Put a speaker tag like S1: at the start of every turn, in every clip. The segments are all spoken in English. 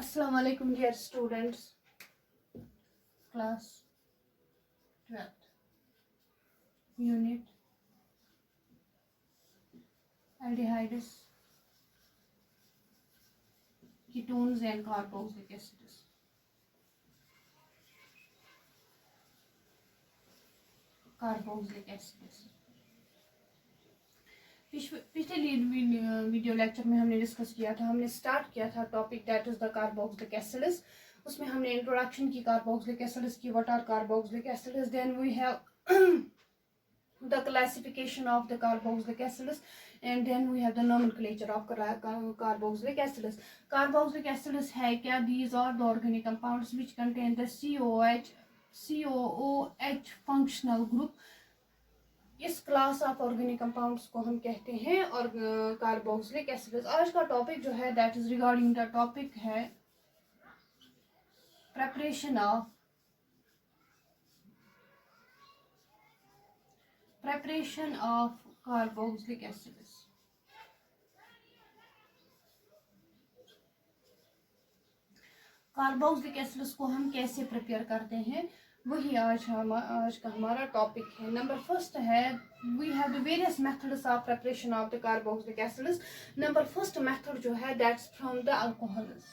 S1: Assalamu alaikum dear students, class 12th, unit aldehydes, ketones and carboxylic acids. Carboxylic acids. पिछले video lecture में हमने discuss किया था, हमने स्टार्ट किया था topic that is the carboxylic acids. उसमें हमने इंट्रोडक्शन की कार्बोक्सिलिक एसिड्स की, what are carboxylic acids, then we have the classification of the carboxylic acids, and then we have the nomenclature of carboxylic acids. Carboxylic acids है क्या? These are the organic compounds which contain the COOH functional group. इस class of organic compounds को हम कहते हैं और carboxylic acids. आज का टॉपिक जो है that is regarding the topic है preparation of carboxylic acids. Carboxylic acids को हम कैसे प्रिपेयर करते हैं, वही आज का हमारा टॉपिक है। नंबर फर्स्ट है we have the various methods of preparation of the carboxylic acids. Number first method जो है that's from the alcohols.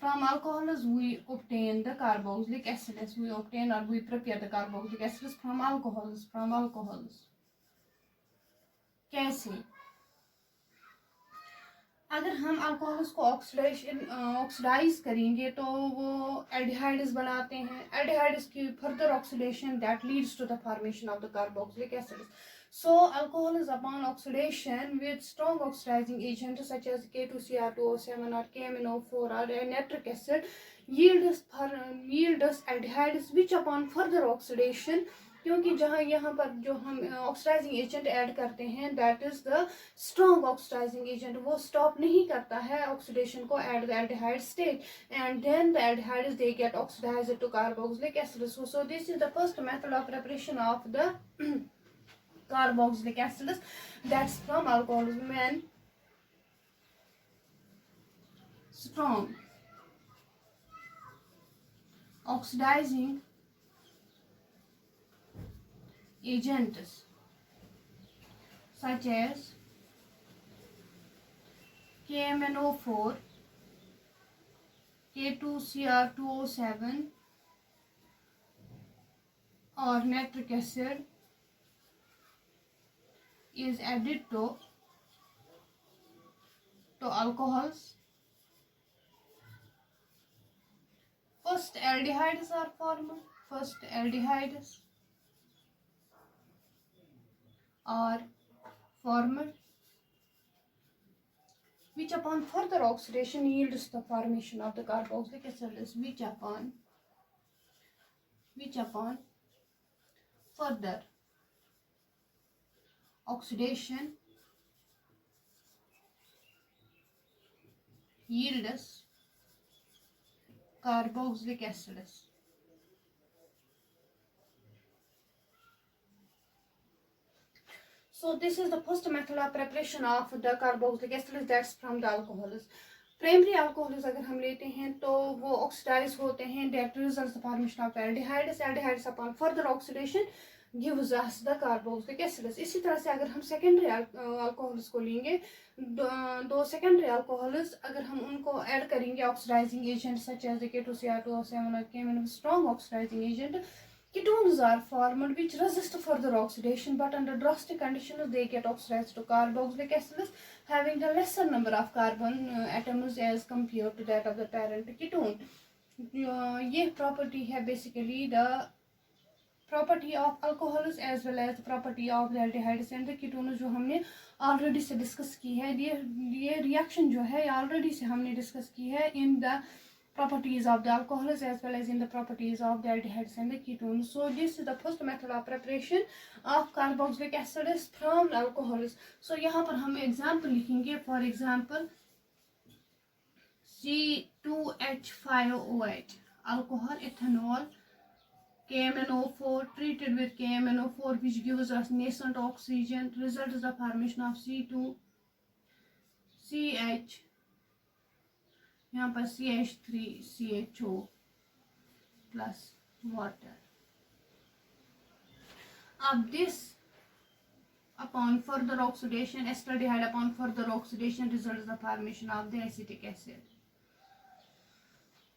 S1: From alcohols we obtain the carboxylic acids. We obtain or we prepare the carboxylic acids from alcohols. कैसे? अगर हम alcohols को oxidise करेंगे तो वो aldehydes बनाते हैं। एल्डिहाइड्स की further oxidation that leads to the formation of the carboxylic acids. So alcohols upon oxidation with strong oxidizing agents such as K2Cr2O7 or KMnO4 or nitric acid yield us aldehydes which upon further oxidation, क्योंकि जहाँ यहाँ पर जो हम oxidising agent add करते हैं that is the strong oxidising agent, वो stop नहीं करता है ऑक्सीडेशन को at the aldehyde stage, and then the aldehydes they get oxidised to carboxylic acids. So this is the first method of preparation of the carboxylic acids, that's from alcohols. When strong oxidizing agents such as KMnO4, K2Cr2O7 or nitric acid is added to alcohols, first aldehydes are formed. Which upon further oxidation yields the formation of the carboxylic acids, which upon further oxidation yields carboxylic acids. So this is the first method of preparation of the carboxylic acids, that's from the alcohols. Primary alcohols अगर हम लेते हैं तो वो oxidise होते हैं, that results the formation of aldehydes upon further oxidation gives us the carboxylic acids. इसी तरह से अगर हम सेकेंडरी अल्कोहल्स को लेंगे, दो सेकेंडरी अल्कोहल्स अगर हम उनको ऐड करेंगे oxidising agent such as K2Cr2O7 और KMnO, strong oxidising agent, ketones are formed which resist further oxidation, but under drastic conditions they get oxidized to carboxylic acids having the lesser number of carbon atoms as compared to that of the parent ketone. ये property है basically the property of alcohols as well as the property of the aldehydes and the ketones, जो हमने already से discuss की है. ये reaction जो है already से हमने discuss की है in the properties of the alcohols as well as in the properties of the aldehydes and the ketones. So this is the first method of preparation of carboxylic acids from alcohols. So यहाँ पर हम example लिखेंगे. For example C2H5OH alcohol ethanol, KMnO4 treated with KMnO4 which gives us nascent oxygen, result is the formation of C2CH यहाँ पर CH3CHO plus water. अब this upon further oxidation, acetaldehyde upon further oxidation results the formation of the acetic acid.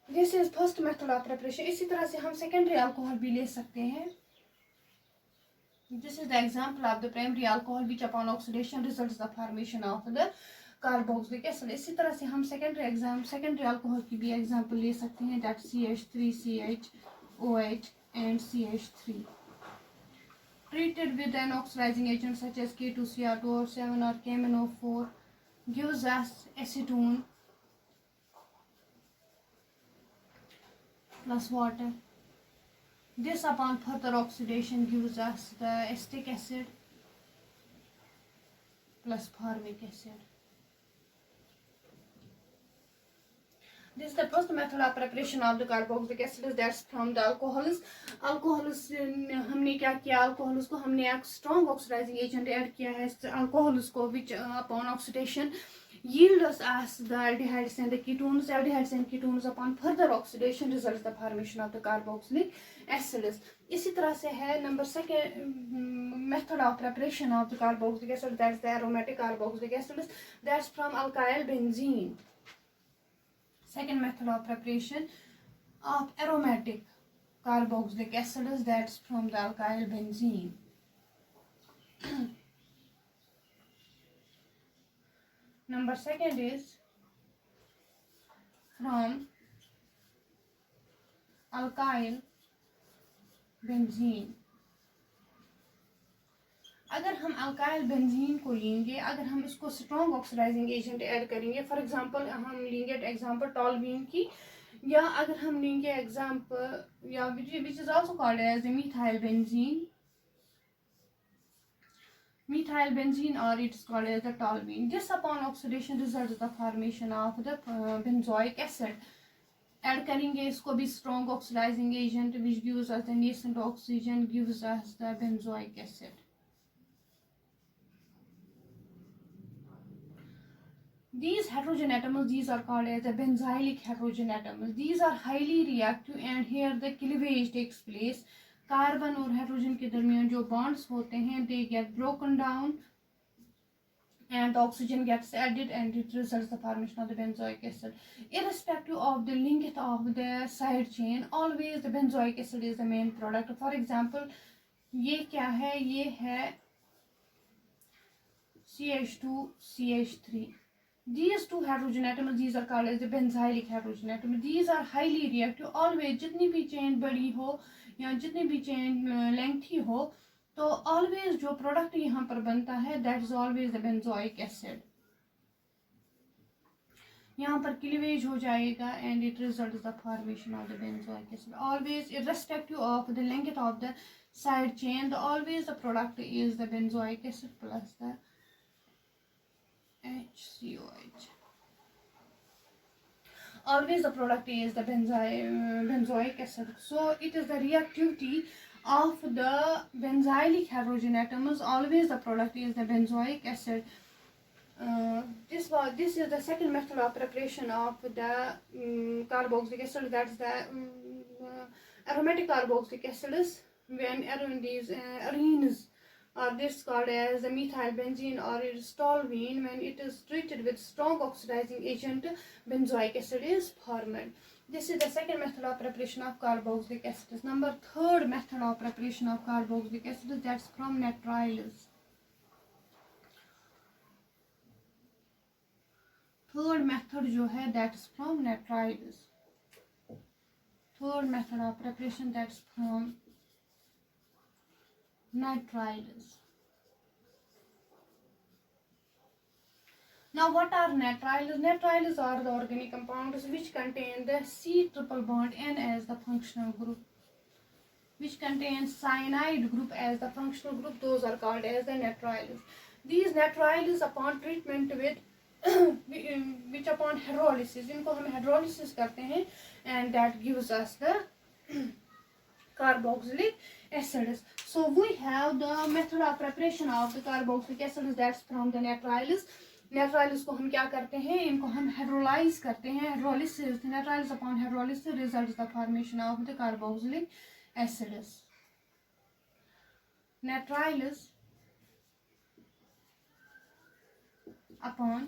S1: This is first method of preparation. इसी तरह से हम secondary alcohol भी ले सकते हैं. This is the example of the primary alcohol which upon oxidation results the formation of the carboxylic acid. इसी तरह से हम secondary alcohol की भी example ले सकते हैं, that CH3CHOH and CH3. Treated with an oxidizing agent such as K2Cr2 or 7 or KMnO4 gives us acetone plus water. This upon further oxidation gives us the acetic acid plus formic acid. This is the first method of preparation of the carboxylic acid, that's from the alcohols. Alcohols हमने क्या किया, alcohols को हमने एक strong oxidizing agent add किया है alcohols को, which upon oxidation yields us the aldehydes and the ketones. Aldehydes and ketones upon further oxidation results the formation of the carboxylic acids. इसी तरह से है number second method of preparation of the carboxylic acid, that's the aromatic carboxylic acids, that's from alkyl benzene. Second method of preparation of aromatic carboxylic acids, that's from the alkyl benzene. Number second is from alkyl benzene. अगर हम alkyl benzene को लेंगे, अगर हम इसको strong oxidising agent add करेंगे, for example हम लेंगे एग्जांपल टॉलवीन की, या अगर हम लेंगे एग्जांपल या which is also called as methyl benzene or it is called as the toluene. This upon oxidation results the formation of the benzoic acid. Add करेंगे इसको भी strong oxidising agent which gives us the nascent oxygen, gives us the benzoic acid. These hydrogen atoms, these are called as the benzylic hydrogen atoms. These are highly reactive and here the cleavage takes place. Carbon और hydrogen के दरमियान जो bonds होते हैं, they get broken down and oxygen gets added and it results the formation of the benzoic acid. Irrespective of the length of the side chain, always the benzoic acid is the main product. For example, ये क्या है, ये है CH2CH3. These two hydrogen atoms, these are called as the benzylic hydrogen atoms. These are highly reactive. Always जितनी भी chain बड़ी हो या जितनी भी चेन लेंथी हो, तो always जो प्रोडक्ट यहाँ पर बनता है, that is always the benzoic acid. यहाँ पर क्लीवेज हो जाएगा and it results the formation of the benzoic acid. Always irrespective of the length of the side chain, always the product is the benzoic acid plus the HCOH. Always the product is the benzoic acid. So it is the reactivity of the benzylic hydrogen atoms. Always the product is the benzoic acid. This is the second method of preparation of the carboxylic acid. That's the aromatic carboxylic acids. When these arenes are this called as the methyl benzene or it is toluene, when it is treated with strong oxidizing agent, benzoic acid is formed. This is the second method of preparation of carboxylic acids. Number third method of preparation of carboxylic acids, that's from nitriles. Third method जो है, that's from nitriles. Third method of preparation, that's from nitriles. Now what are nitriles? Nitriles are the organic compounds which contain the C triple bond N as the functional group, which contains cyanide group as the functional group. Those are called as the nitriles. These nitriles upon treatment with which upon hydrolysis, इनको हम hydrolysis करते हैं and that gives us the carboxylic acids. So we have the method of preparation of the carboxylic acids, that's from the nitriles. नेट्राइल्स को हम क्या करते हैं, इनको हम हाइड्रोलाइज करते हैं, hydrolysis, nitriles upon hydrolysis results the formation of the carboxylic acids. Nitriles upon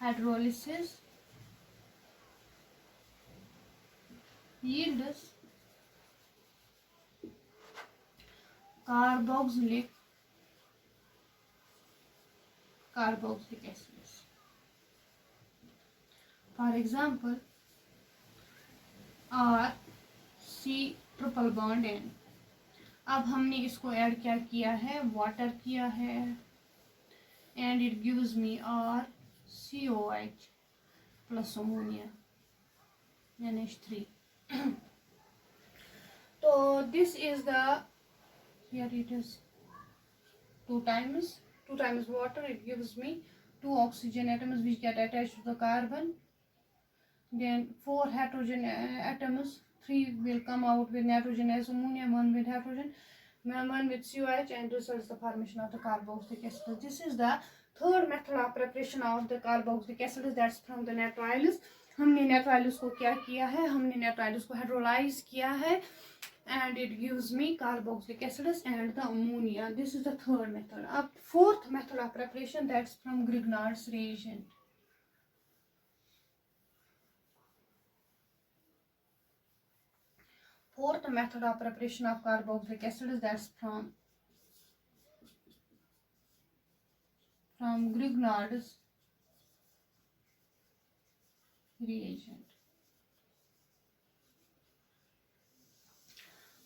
S1: hydrolysis yields carboxylic acids. For example, R C triple bond N। अब हमने इसको ऐड क्या किया है, वाटर किया है, and it gives me RCOH plus ammonia NH3. So this is the, here it is 2 times water, it gives me 2 oxygen atoms which get attached to the carbon, then 4 hydrogen atoms, 3 will come out with nitrogen as ammonia, 1 with hydrogen, 1 with COH, and results the formation of the carboxylic acid. This is the third method of preparation of the carboxylic acid, that's from the नेट्राइल्स। हमने नेट्राइल्स को क्या किया है, हमने नेट्राइल्स को hydrolyse किया है, and it gives me carboxylic acids and the ammonia. This is the third method. अब fourth method of preparation, that's from Grignard's reagent. Fourth method of preparation of carboxylic acids, that's from Grignard's reagent.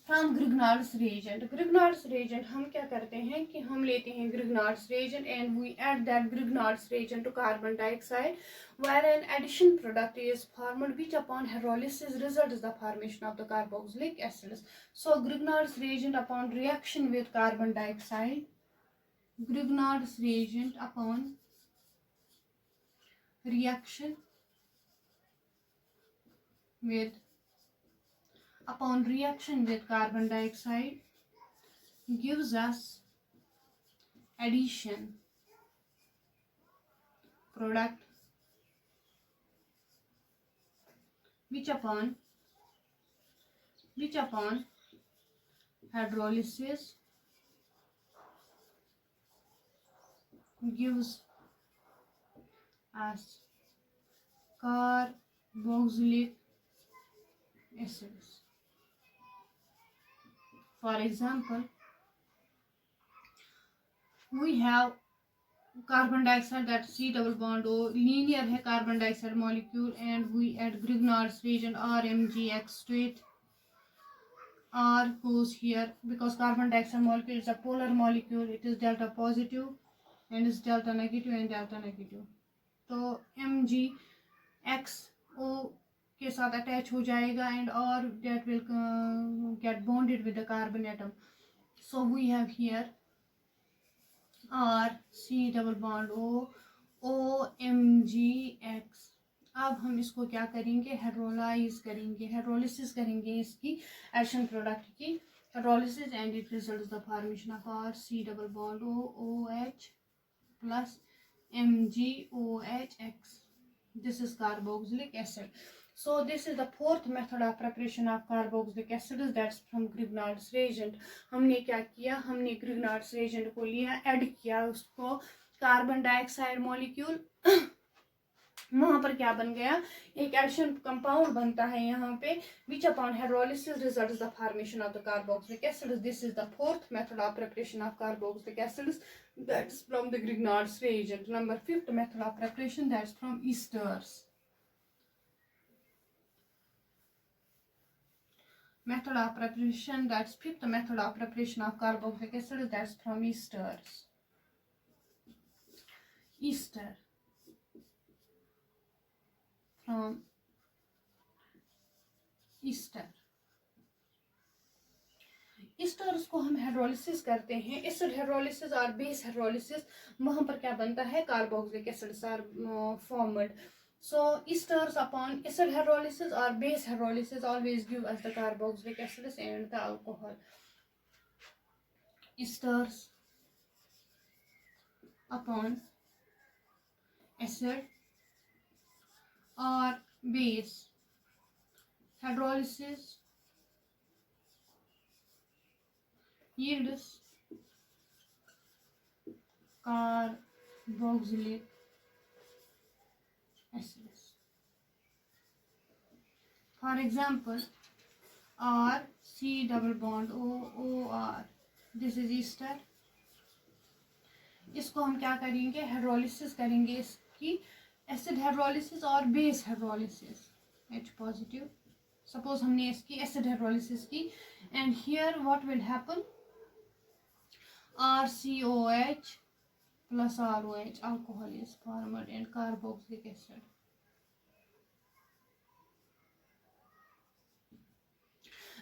S1: From Grignard's reagent. Grignard's reagent हम क्या करते हैं कि हम लेते हैं Grignard's reagent and we add that Grignard's reagent to carbon dioxide, where an addition product is formed which upon hydrolysis results the formation of the carboxylic acids. So Grignard's reagent upon reaction with carbon dioxide, Grignard's reagent upon reaction with carbon dioxide gives us addition product which upon hydrolysis gives us carboxylic acids. For example, we have carbon dioxide, that C double bond O, linear है carbon dioxide molecule, and we add Grignard's reagent RMgX to it. R goes here because carbon dioxide molecule is a polar molecule, it is delta positive and is delta negative and delta negative. तो MgXO के साथ attach हो जाएगा and R that will get bonded with the carbon atom. So we have here R C double bond O OMgX. अब हम इसको क्या करेंगे, हाइड्रोलाइज करेंगे, हाइड्रोलिसिस करेंगे इसकी एडिशन प्रोडक्ट की, hydrolysis, and it results the formation of R C double bond O OH plus MgOHX. This is carboxylic acid. So this is the fourth method of preparation of carboxylic acids, that's from Grignard's reagent. हमने क्या किया, हमने Grignard's reagent को लिया, add किया उसको carbon dioxide molecule, वहां पर क्या बन गया, एक एडिशन कंपाउंड बनता है यहाँ पे, which upon hydrolysis results the formation of the carboxylic acids. This is the fourth method of preparation of carboxylic acids, that's from the Grignard's reagent. Number fifth method of preparation, that's from esters. Method of preparation, that's fifth method of preparation of carboxylic acids, that's from esters. Ester, from ester. Esters को हम hydrolysis करते हैं, acid hydrolysis और base hydrolysis, वहां पर क्या बनता है, carboxylic acids are formed. So esters upon acid hydrolysis or base hydrolysis always give us the carboxylic acids and the alcohol. Esters upon acid or base. Hydrolysis yields carboxylic acids. For example, R C double bond O R. This is ester. इसको हम क्या करेंगे, hydrolysis करेंगे इसकी, acid hydrolysis और base hydrolysis, H positive. Suppose हमने इसकी acid hydrolysis की, and here what will happen, RCOH plus ROH, alcohol is formed and carboxylic acid.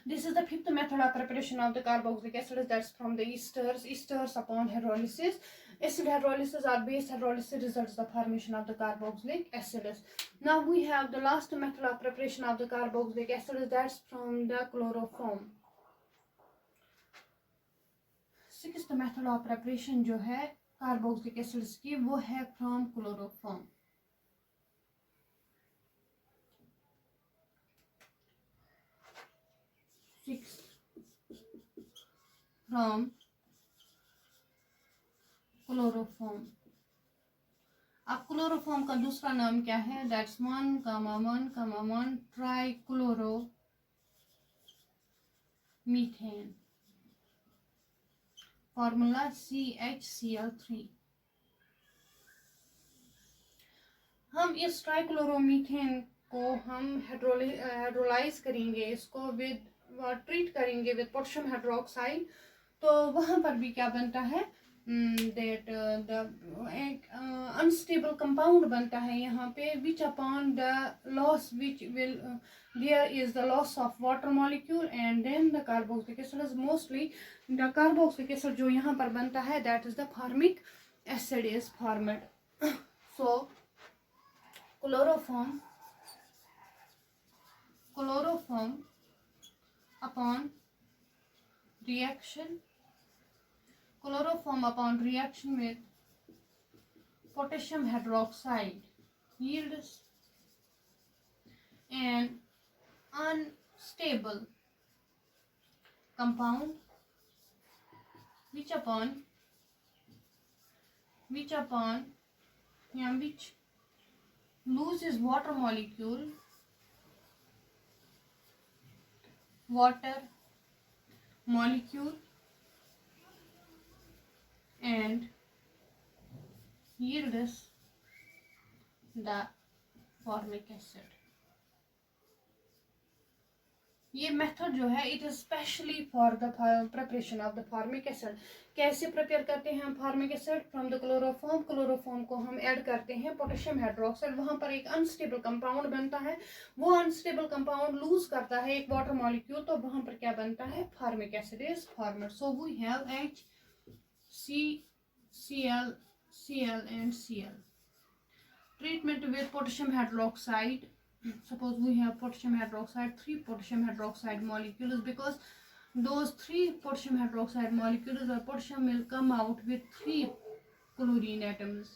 S1: This is the fifth method of preparation of the carboxylic acid, that's from the esters upon hydrolysis. Acid hydrolysis or base hydrolysis results the formation of the carboxylic acids. Now we have the last method of preparation of the carboxylic acid, that's from the chloroform. Sixth method of preparation जो है carboxylic acids की, वो है from chloroform. Sixth from chloroform. अब chloroform का दूसरा नाम क्या है, that's 1,1,1 trichloro methane, formula CHCl3. हम इस ट्राइक्लोरोमीथेन को हम हाइड्रोलाइज करेंगे, इसको विद ट्रीट करेंगे विद पोटेशियम हाइड्रोक्साइड, तो वहां पर भी क्या बनता है, that एक अनस्टेबल कंपाउंड बनता है यहाँ पे, which upon the loss which will there is the loss of water molecule and then the carboxylic acid is mostly the carboxylic acid जो यहाँ पर बनता है, that is the formic acid is formed. So chloroform upon reaction with potassium hydroxide yields an unstable compound which loses water molecule and yields the formic acid. ये method जो है it is specially for the preparation of the formic acid. कैसे prepare करते हैं हम formic acid, from the chloroform को हम add करते हैं पोटेशियम हाइड्रोक्साइड, वहां पर एक अनस्टेबल कंपाउंड बनता है, वो अनस्टेबल कंपाउंड लूज करता है एक वाटर मॉलिक्यूल, तो वहां पर क्या बनता है, formic acid is formed. So we have HCl and Cl. Treatment with potassium hydroxide. Suppose we have potassium hydroxide, 3 potassium hydroxide molecules, because those 3 potassium hydroxide molecules or potassium will come out with 3 chlorine atoms,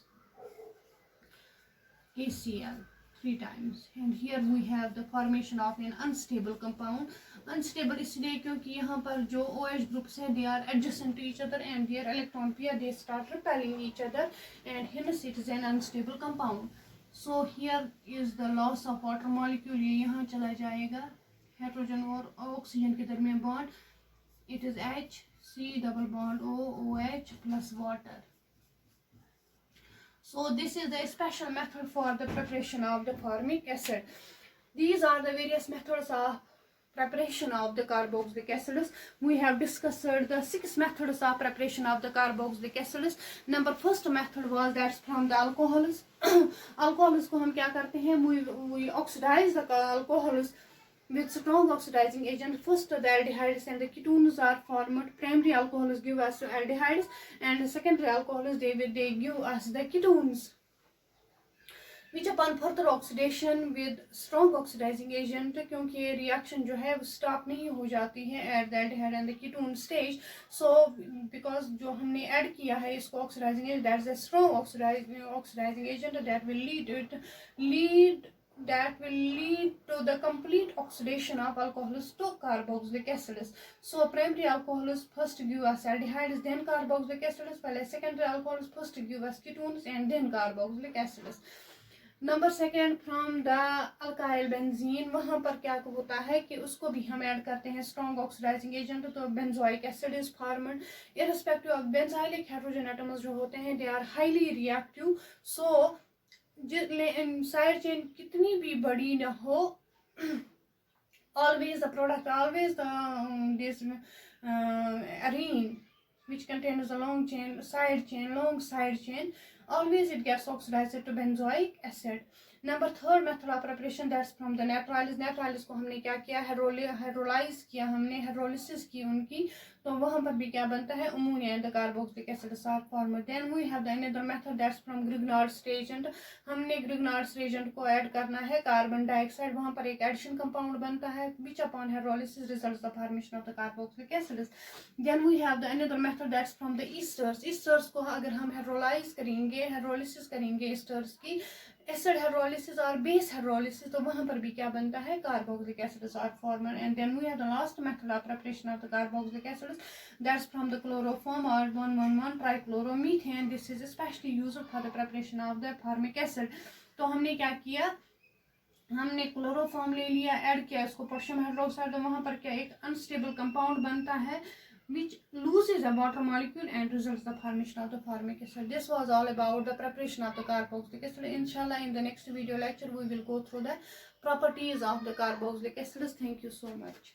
S1: HCl 3 times, and here we have the formation of an unstable compound. Unstable इसलिए क्योंकि यहाँ पर जो OH groups है they are adjacent to each other and their electron pair they start repelling each other, and hence it is an unstable compound. So here is the loss of water molecule, ये यहाँ चला जाएगा, hydrogen और oxygen के दरमियान bond, it is HC double bond OH plus water. So this is the special method for the preparation of the formic acid. These are the various methods of preparation of the carboxylic acids. We have discussed the 6 methods of preparation of the carboxylic acids. First method was that's from the alcohols. Alcohols को हम क्या करते हैं, we oxidize the alcohols with strong oxidizing agent. First the aldehydes and the ketones are formed. Primary alcohols give us aldehydes and secondary alcohols they give us the ketones. Which upon further oxidation with strong oxidising agent, क्योंकि ये reaction जो है वो stop नहीं हो जाती है at the aldehyde and the ketone stage. So because जो हमने ऐड किया है इसको oxidising agent, that is a strong oxidising agent that will lead to the complete oxidation of alcohols to carboxylic acids. So primary alcohols first give us aldehydes, then carboxylic acids, while secondary alcohols first give us ketones and then carboxylic acids. Number second from the alkyl benzene, वहाँ पर क्या होता है कि उसको भी हम add करते हैं स्ट्रॉन्ग ऑक्सीडाइजिंग एजेंट, तो benzoic acid is formed. Irrespective of benzylic hydrogen atoms जो होते हैं they are highly reactive. So side chain कितनी भी बड़ी न हो, always the product, always the this arene which contains a long side chain, always it gets oxidized to benzoic acid. Number third method of preparation that's from the nitriles. Nitriles को हमने क्या किया, hydrolyse किया, हमने hydrolysis की उनकी, तो वहाँ पर भी क्या बनता है, ammonia and the carboxylic acid are formed. Then we have the another method that's from Grignard's reagent. हमने ग्रिग्नार्ड्स रिएजेंट को ऐड करना है कार्बन डाइऑक्साइड, वहाँ पर एक एडिशन कंपाउंड बनता है which upon hydrolysis results the formation of the carboxylic acid. Then we have the another method that's from the esters. Esters को अगर हम हाइड्रोलाइज करेंगे, हाइड्रोलिसिस करेंगे ईस्टर्स की, एसिड हाइड्रोलिसिस और बेस हाइड्रोलिसिस, तो वहां पर भी क्या बनता है, carboxylic acids are formed. And then we have the last method of preparation of the carboxylic acids that's from the chloroform और 1,1,1 ट्राइक्लोरोमीथेन। This is specially used for the preparation of the formic acid. तो हमने क्या किया, हमने chloroform ले लिया, add किया इसको पोटेशियम हाइड्रोक्साइड, तो वहां पर क्या एक अनस्टेबल कंपाउंड बनता है which loses a water molecule and results the formation of the formic acid. This was all about the preparation of the carboxylic acid. Inshallah, in the next video lecture, we will go through the properties of the carboxylic acids. Thank you so much.